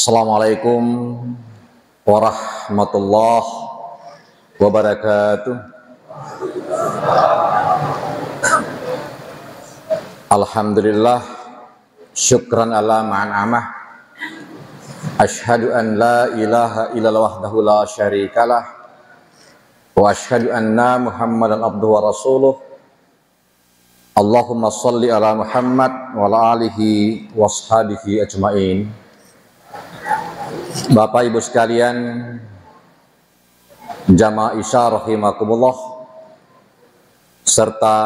Assalamualaikum warahmatullahi wabarakatuh. Alhamdulillah, syukran ala ma'an'amah. Ashhadu an la ilaha illallah wahdahu la syarikalah, wa ashhadu anna Muhammadan abduhu wa rasuluh. Allahumma salli ala Muhammad wa ala alihi wa ashabihi ajma'in. Bapak Ibu sekalian, jamaah Isya rahimakumullah, serta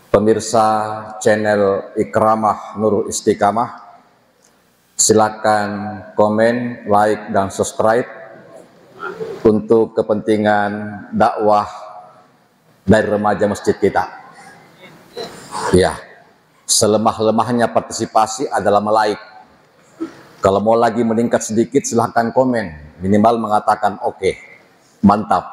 pemirsa channel Ikramah Nurul Istiqamah, silakan komen, like, dan subscribe untuk kepentingan dakwah dari remaja masjid kita. Ya, selemah-lemahnya partisipasi adalah like. Kalau mau lagi meningkat sedikit, silahkan komen, minimal mengatakan oke, mantap.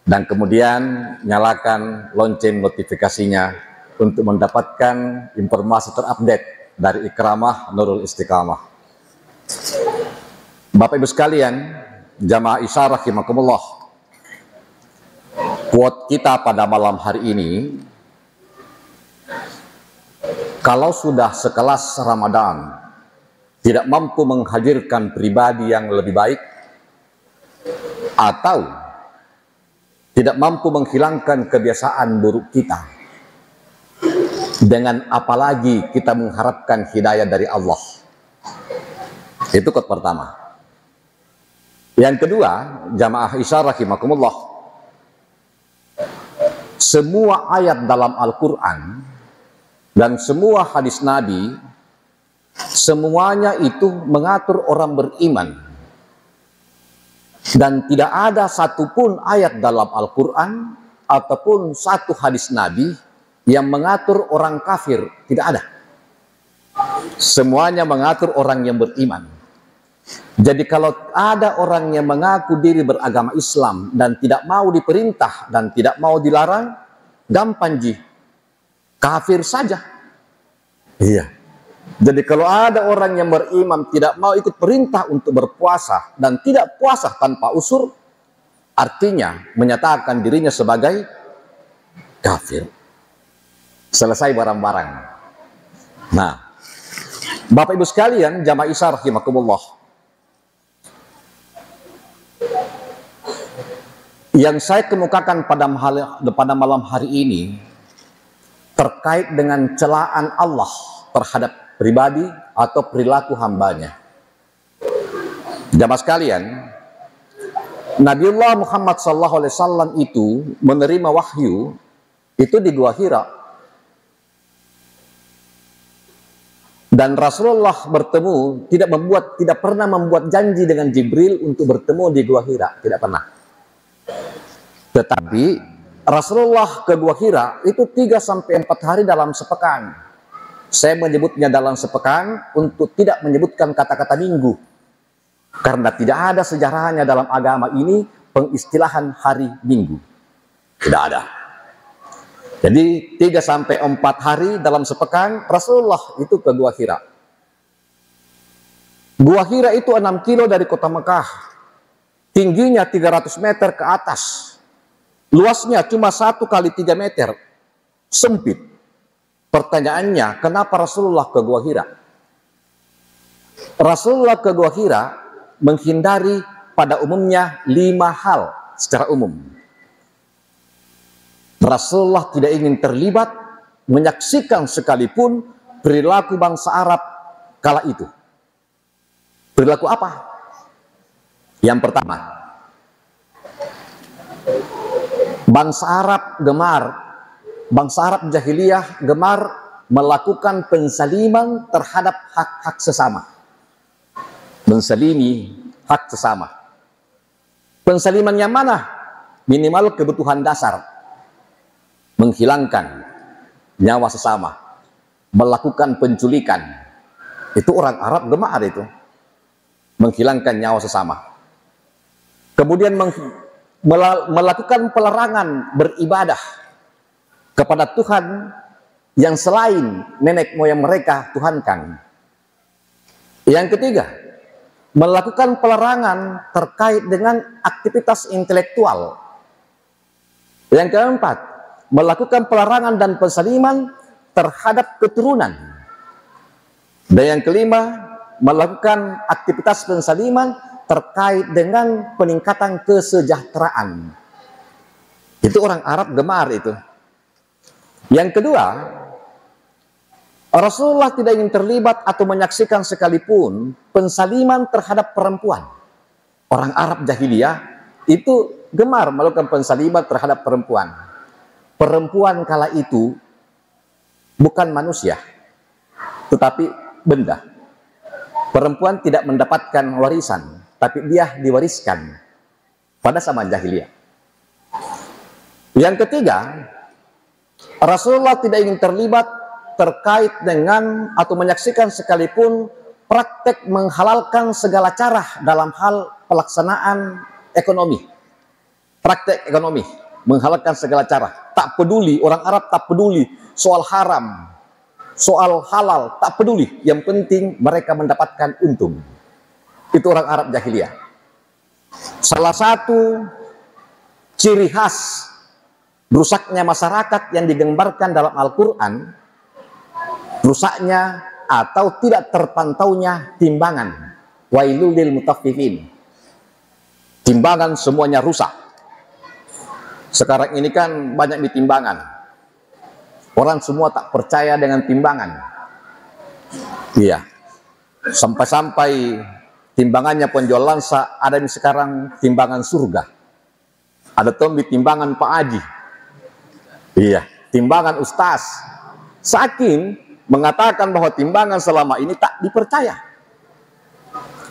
Dan kemudian nyalakan lonceng notifikasinya untuk mendapatkan informasi terupdate dari Ikramah Nurul Istiqamah. Bapak Ibu sekalian, jamaah Isya rahimakumullah, quote kita pada malam hari ini, kalau sudah sekelas Ramadan tidak mampu menghadirkan pribadi yang lebih baik, atau tidak mampu menghilangkan kebiasaan buruk kita, dengan apalagi kita mengharapkan hidayah dari Allah. Itu quote pertama. Yang kedua, jamaah Isya rahimakumullah, semua ayat dalam Al-Quran dan semua hadis Nabi, semuanya itu mengatur orang beriman. Dan tidak ada satupun ayat dalam Al-Quran ataupun satu hadis Nabi yang mengatur orang kafir. Tidak ada. Semuanya mengatur orang yang beriman. Jadi kalau ada orang yang mengaku diri beragama Islam dan tidak mau diperintah dan tidak mau dilarang, gampang ji, kafir saja. Iya. Jadi kalau ada orang yang beriman tidak mau ikut perintah untuk berpuasa dan tidak puasa tanpa usur, artinya menyatakan dirinya sebagai kafir. Selesai barang-barang. Nah, Bapak Ibu sekalian, jamaah Isya rahimakumullah, yang saya kemukakan pada malam hari ini terkait dengan celaan Allah terhadap pribadi atau perilaku hambanya. Jamaah sekalian, Nabiullah Muhammad SAW itu menerima wahyu itu di Gua Hira, dan Rasulullah bertemu tidak pernah membuat janji dengan Jibril untuk bertemu di Gua Hira, tidak pernah. Tetapi Rasulullah ke Gua Hira itu 3-4 hari dalam sepekan. Saya menyebutnya dalam sepekan untuk tidak menyebutkan kata-kata minggu, karena tidak ada sejarahnya dalam agama ini pengistilahan hari minggu. Tidak ada. Jadi 3-4 hari dalam sepekan Rasulullah itu ke Gua Hira. Gua Hira itu 6 kilo dari kota Mekah. Tingginya 300 meter ke atas. Luasnya cuma 1 kali 3 meter. Sempit. Pertanyaannya, kenapa Rasulullah ke Gua Hira? Rasulullah ke Gua Hira menghindari pada umumnya 5 hal secara umum. Rasulullah tidak ingin terlibat, menyaksikan sekalipun perilaku bangsa Arab kala itu. Perilaku apa? Yang pertama, bangsa Arab jahiliyah gemar melakukan pensaliman terhadap hak-hak sesama. Mensalimi hak sesama. Pensaliman yang mana? Minimal kebutuhan dasar. Menghilangkan nyawa sesama. Melakukan penculikan. Itu orang Arab gemar itu. Menghilangkan nyawa sesama. Kemudian melakukan pelarangan beribadah kepada Tuhan yang selain nenek moyang mereka tuhankan. Yang ketiga, melakukan pelarangan terkait dengan aktivitas intelektual. Yang keempat, melakukan pelarangan dan pensaliman terhadap keturunan. Dan yang kelima, melakukan aktivitas pensaliman terkait dengan peningkatan kesejahteraan. Itu orang Arab gemar itu. Yang kedua, Rasulullah tidak ingin terlibat atau menyaksikan sekalipun pensaliman terhadap perempuan. Orang Arab jahiliyah itu gemar melakukan pensaliman terhadap perempuan. Perempuan kala itu bukan manusia, tetapi benda. Perempuan tidak mendapatkan warisan, tapi dia diwariskan pada zaman jahiliyah. Yang ketiga, Rasulullah tidak ingin terlibat terkait dengan atau menyaksikan sekalipun praktek menghalalkan segala cara dalam hal pelaksanaan ekonomi. Praktek ekonomi, menghalalkan segala cara. Tak peduli, orang Arab tak peduli soal haram, soal halal, tak peduli. Yang penting mereka mendapatkan untung. Itu orang Arab jahiliyah. Salah satu ciri khas rusaknya masyarakat yang digambarkan dalam Al-Quran, rusaknya atau tidak terpantaunya timbangan. Wailul lil mutaffifin. Timbangan semuanya rusak. Sekarang ini kan banyak ditimbangan. Orang semua tak percaya dengan timbangan. Iya. Sampai-sampai timbangannya penjual lansa ada yang sekarang timbangan surga. Ada tombi timbangan Pak Haji. Iya, timbangan ustaz. Saking mengatakan bahwa timbangan selama ini tak dipercaya.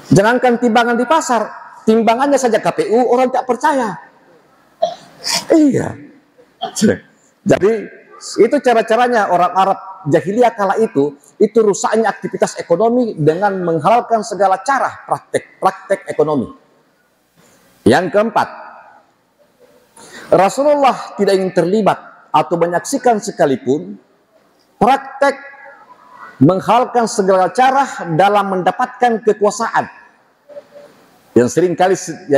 Jangankan timbangan di pasar, timbangannya saja KPU orang tak percaya. Iya. Jadi itu cara-caranya orang Arab jahiliyah kala itu rusaknya aktivitas ekonomi dengan menghalalkan segala cara praktek ekonomi. Yang keempat, Rasulullah tidak ingin terlibat atau menyaksikan sekalipun praktek menghalalkan segala cara dalam mendapatkan kekuasaan yang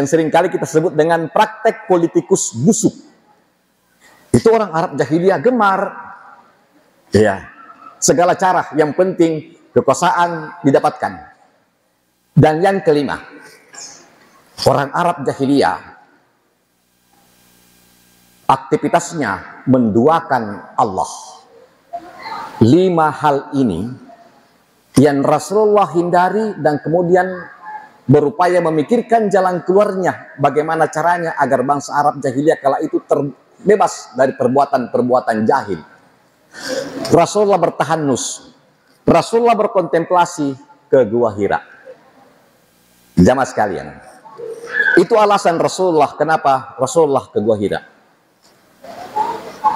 seringkali kita sebut dengan praktek politikus busuk. Itu orang Arab jahiliyah gemar, ya, segala cara yang penting kekuasaan didapatkan. Dan yang kelima, orang Arab jahiliyah aktivitasnya menduakan Allah. 5 hal ini yang Rasulullah hindari dan kemudian berupaya memikirkan jalan keluarnya, bagaimana caranya agar bangsa Arab jahiliyah kala itu terbebas dari perbuatan-perbuatan jahil. Rasulullah bertahanus, Rasulullah berkontemplasi ke Gua Hira. Jamaah sekalian, itu alasan Rasulullah kenapa Rasulullah ke Gua Hira.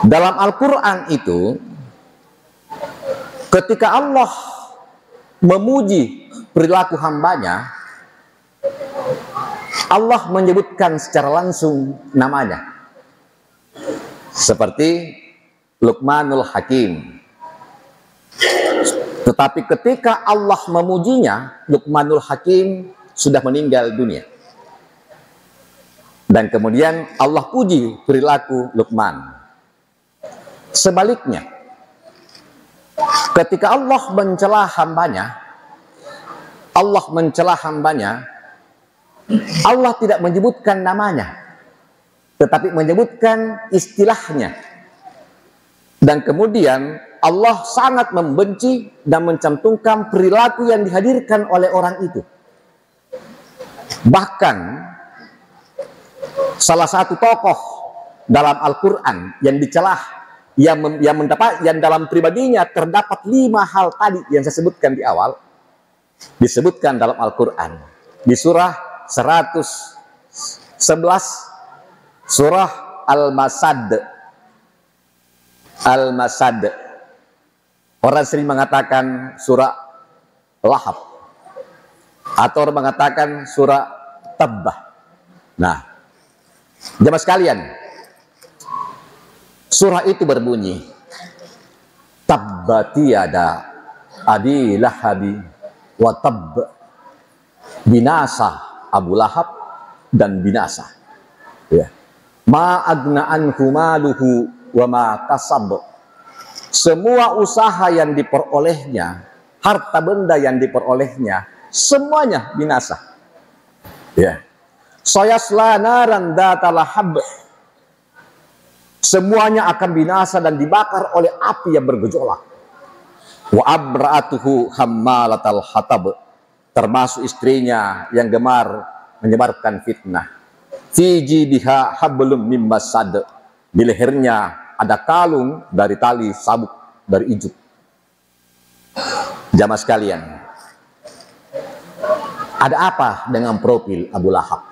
Dalam Al-Quran itu, ketika Allah memuji perilaku hambanya, Allah menyebutkan secara langsung namanya. Seperti Luqmanul Hakim. Tetapi ketika Allah memujinya, Luqmanul Hakim sudah meninggal dunia. Dan kemudian Allah puji perilaku Luqman. Sebaliknya, ketika Allah mencela hambanya, Allah tidak menyebutkan namanya, tetapi menyebutkan istilahnya. Dan kemudian Allah sangat membenci dan mencantumkan perilaku yang dihadirkan oleh orang itu. Bahkan salah satu tokoh dalam Al-Quran yang dicelah, yang dalam pribadinya terdapat 5 hal tadi yang saya sebutkan di awal, disebutkan dalam Al-Quran di surah 111, surah Al-Masad. Orang sering mengatakan surah Lahab, atau orang mengatakan surah Tabbah. Nah, jemaah sekalian, surah itu berbunyi, Tabbati yada abi lahabi wa tabb binasa Abu Lahab dan binasa. Ya. Ma agna anhu maluhu wa ma kasab. Semua usaha yang diperolehnya, harta benda yang diperolehnya, semuanya binasa. Ya. Sayasla naran dzata lahab. Semuanya akan binasa dan dibakar oleh api yang bergejolak. Wa abra'atuhu hammalatal hatab, termasuk istrinya yang gemar menyebarkan fitnah. Fi jidha hablum mim masad, di lehernya ada kalung dari tali sabuk dari ijuk. Jamaah sekalian, ada apa dengan profil Abu Lahab?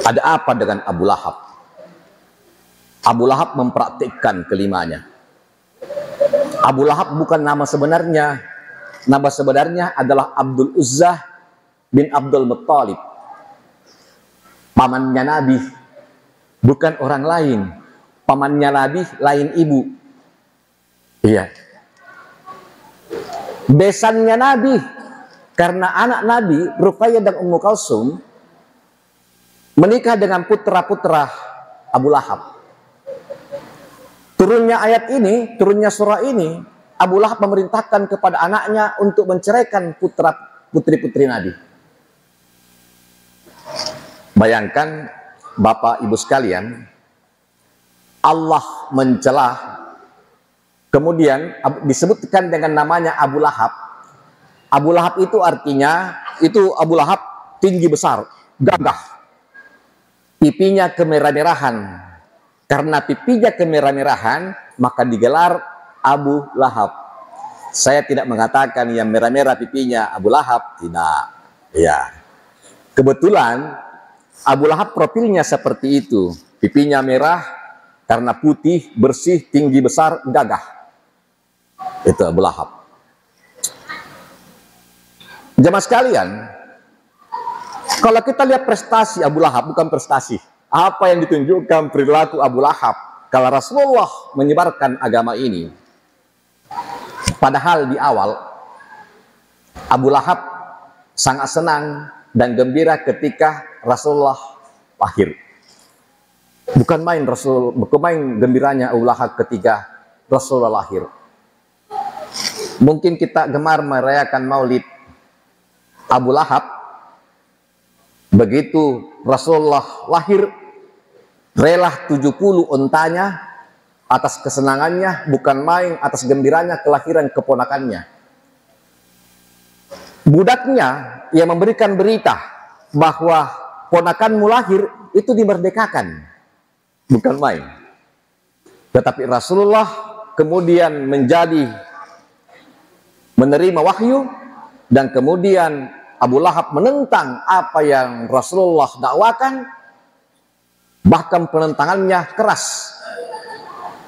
Ada apa dengan Abu Lahab? Abu Lahab mempraktikkan kelimanya. Abu Lahab bukan nama sebenarnya. Nama sebenarnya adalah Abdul Uzzah bin Abdul Muttalib, pamannya Nabi, bukan orang lain. Pamannya Nabi lain ibu. Iya. Besannya Nabi, karena anak Nabi Ruqayyah dan Ummu Kalsum menikah dengan putra-putra Abu Lahab. Turunnya ayat ini, turunnya surah ini, Abu Lahab memerintahkan kepada anaknya untuk menceraikan putri-putri Nabi. Bayangkan Bapak Ibu sekalian, Allah mencela, kemudian disebutkan dengan namanya Abu Lahab. Abu Lahab itu artinya, itu Abu Lahab tinggi besar, gagah, pipinya kemerah-merahan. Karena pipinya kemerah-merahan, maka digelar Abu Lahab. Saya tidak mengatakan yang merah-merah pipinya Abu Lahab, tidak. Ya, kebetulan Abu Lahab profilnya seperti itu. Pipinya merah karena putih, bersih, tinggi besar, gagah. Itu Abu Lahab. Jemaah sekalian, kalau kita lihat prestasi Abu Lahab, bukan prestasi. Apa yang ditunjukkan perilaku Abu Lahab kalau Rasulullah menyebarkan agama ini? Padahal di awal Abu Lahab sangat senang dan gembira ketika Rasulullah lahir. Bukan main gembiranya Abu Lahab ketika Rasulullah lahir. Mungkin kita gemar merayakan Maulid Abu Lahab. Begitu Rasulullah lahir, rela 70 untanya atas kesenangannya, bukan main atas gembiranya kelahiran keponakannya. Budaknya yang memberikan berita bahwa ponakanmu lahir itu dimerdekakan, bukan main. Tetapi Rasulullah kemudian menerima wahyu, dan kemudian Abu Lahab menentang apa yang Rasulullah dakwakan, bahkan penentangannya keras,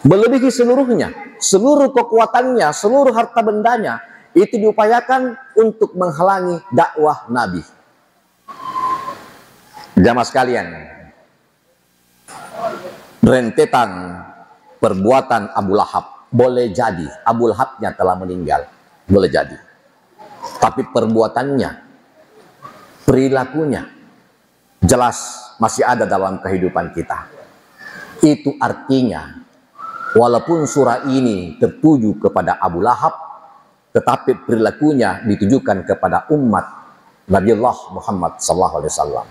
melebihi seluruhnya, seluruh kekuatannya, seluruh harta bendanya, itu diupayakan untuk menghalangi dakwah Nabi. Jamaah sekalian, rentetan perbuatan Abu Lahab, boleh jadi Abu Lahabnya telah meninggal, boleh jadi, tapi perbuatannya, perilakunya jelas masih ada dalam kehidupan kita. Itu artinya walaupun surah ini tertuju kepada Abu Lahab, tetapi perilakunya ditujukan kepada umat Nabiullah Muhammad SAW.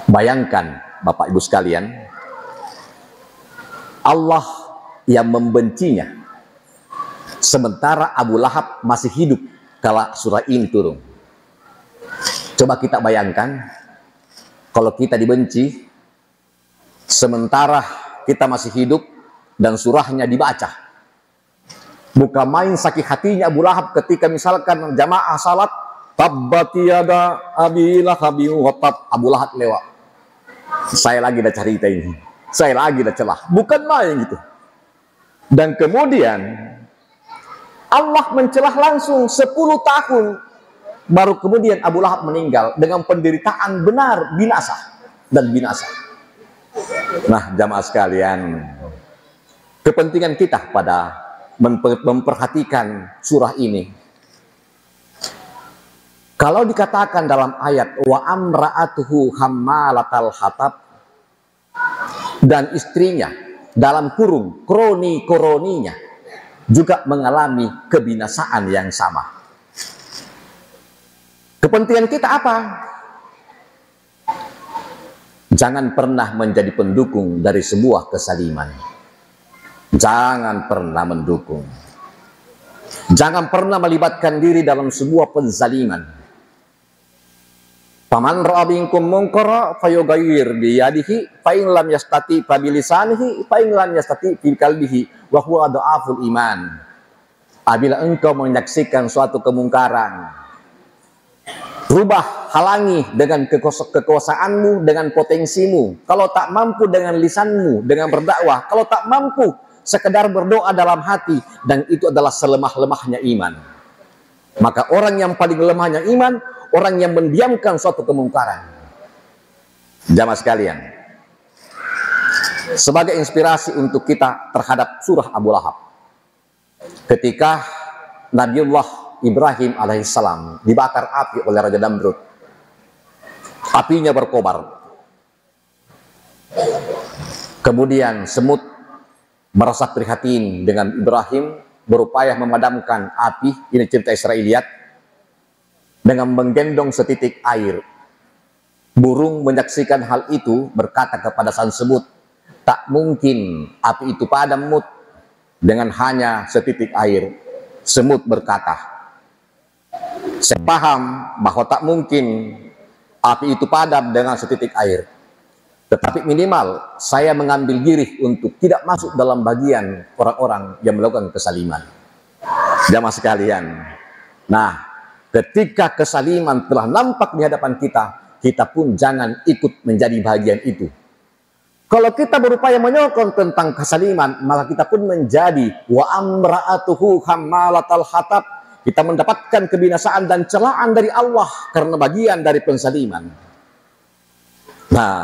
Bayangkan Bapak Ibu sekalian, Allah yang membencinya, sementara Abu Lahab masih hidup kala surah ini turun. Coba kita bayangkan, kalau kita dibenci, sementara kita masih hidup dan surahnya dibaca. Bukan main sakit hatinya Abu Lahab ketika misalkan jamaah salat, tabbat yada abi lahabin wa tab, Abu Lahab lewat. Saya lagi dah cerita ini, saya lagi dah celah. Bukan main gitu. Dan kemudian Allah mencelah langsung 10 tahun. Baru kemudian Abu Lahab meninggal dengan penderitaan benar, binasa dan binasa. Nah, jamaah sekalian, kepentingan kita pada memperhatikan surah ini, Kalau dikatakan dalam ayat wa amra'atuhu hammalatal hatab, dan istrinya dalam kurung kroni-kroninya juga mengalami kebinasaan yang sama. Kepentingan kita apa? Jangan pernah menjadi pendukung dari sebuah kesaliman. Jangan pernah mendukung. Jangan pernah melibatkan diri dalam sebuah penzaliman. Faman ra'a minkum munkara fayughayyir bi yadihi fa in lam yastati fa bi lisanihi fa in lam yastati bi qalbihi wa huwa dha'aful iman. Apabila engkau menyaksikan suatu kemungkaran, rubah, halangi dengan kekuasaanmu, dengan potensimu. Kalau tak mampu dengan lisanmu, dengan berdakwah. Kalau tak mampu, sekedar berdoa dalam hati. Dan itu adalah selemah-lemahnya iman. Maka orang yang paling lemahnya iman, orang yang mendiamkan suatu kemungkaran. Jamaah sekalian, sebagai inspirasi untuk kita terhadap surah Abu Lahab, ketika Nabiullah Ibrahim alaihissalam dibakar api oleh Raja Namrud, apinya berkobar. Kemudian semut merasa prihatin dengan Ibrahim, berupaya memadamkan api. Ini cerita Israiliyat, dengan menggendong setitik air. Burung menyaksikan hal itu, berkata kepada sang semut, tak mungkin api itu padam Mut dengan hanya setitik air. Semut berkata, saya paham bahwa tak mungkin api itu padam dengan setitik air, tetapi minimal saya mengambil diri untuk tidak masuk dalam bagian orang-orang yang melakukan kesaliman. Jamaah sekalian, nah, ketika kesaliman telah nampak di hadapan kita, kita pun jangan ikut menjadi bagian itu. Kalau kita berupaya menyokong tentang kesaliman, maka kita pun menjadi wa amra'atuhu hammalatal hatab. Kita mendapatkan kebinasaan dan celaan dari Allah karena bagian dari pensaliman. Nah,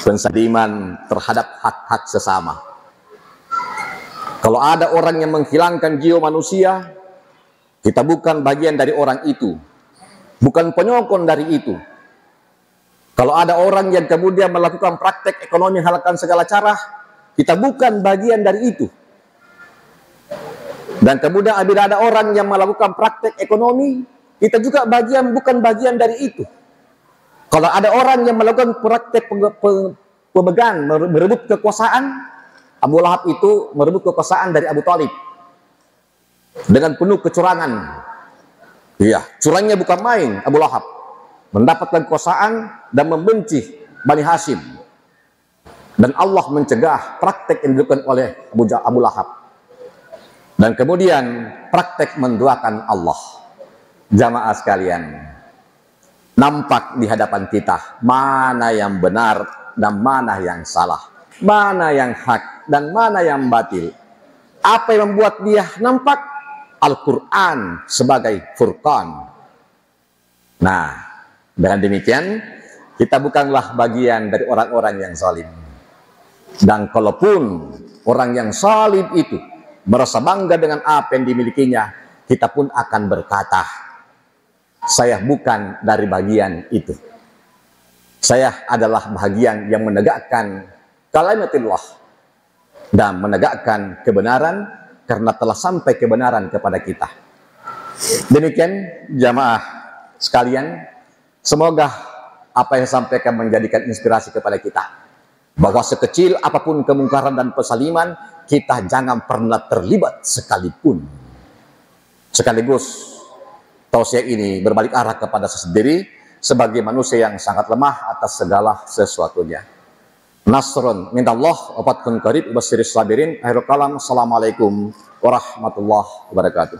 pensaliman terhadap hak-hak sesama. Kalau ada orang yang menghilangkan jiwa manusia, kita bukan bagian dari orang itu, bukan penyokong dari itu. Kalau ada orang yang kemudian melakukan praktek ekonomi halalkan segala cara, kita bukan bagian dari itu. Dan kemudian apabila ada orang yang melakukan praktek ekonomi, kita juga bukan bagian dari itu. Kalau ada orang yang melakukan praktek pemegang, merebut kekuasaan, Abu Lahab itu merebut kekuasaan dari Abu Thalib dengan penuh kecurangan. Iya, curangnya bukan main. Abu Lahab mendapatkan kekuasaan dan membenci Bani Hashim, dan Allah mencegah praktek yang dilakukan oleh Abu Lahab. Dan kemudian praktek menduakan Allah. Jamaah sekalian, nampak di hadapan kita mana yang benar dan mana yang salah, mana yang hak dan mana yang batil. Apa yang membuat dia nampak? Al-Quran sebagai furqan. Nah, dengan demikian kita bukanlah bagian dari orang-orang yang zalim. Dan kalaupun orang yang zalim itu merasa bangga dengan apa yang dimilikinya, kita pun akan berkata, saya bukan dari bagian itu. Saya adalah bagian yang menegakkan kalimatullah dan menegakkan kebenaran, karena telah sampai kebenaran kepada kita. Demikian jamaah sekalian, semoga apa yang saya sampaikan menjadikan inspirasi kepada kita, bahwa sekecil apapun kemungkaran dan pesaliman, kita jangan pernah terlibat sekalipun. Sekaligus tausiah ini berbalik arah kepada sendiri sebagai manusia yang sangat lemah atas segala sesuatunya. Nasrun minallah wa fathun qarib basyirus sabirin. Akhirul kalam. Assalamualaikum warahmatullahi wabarakatuh.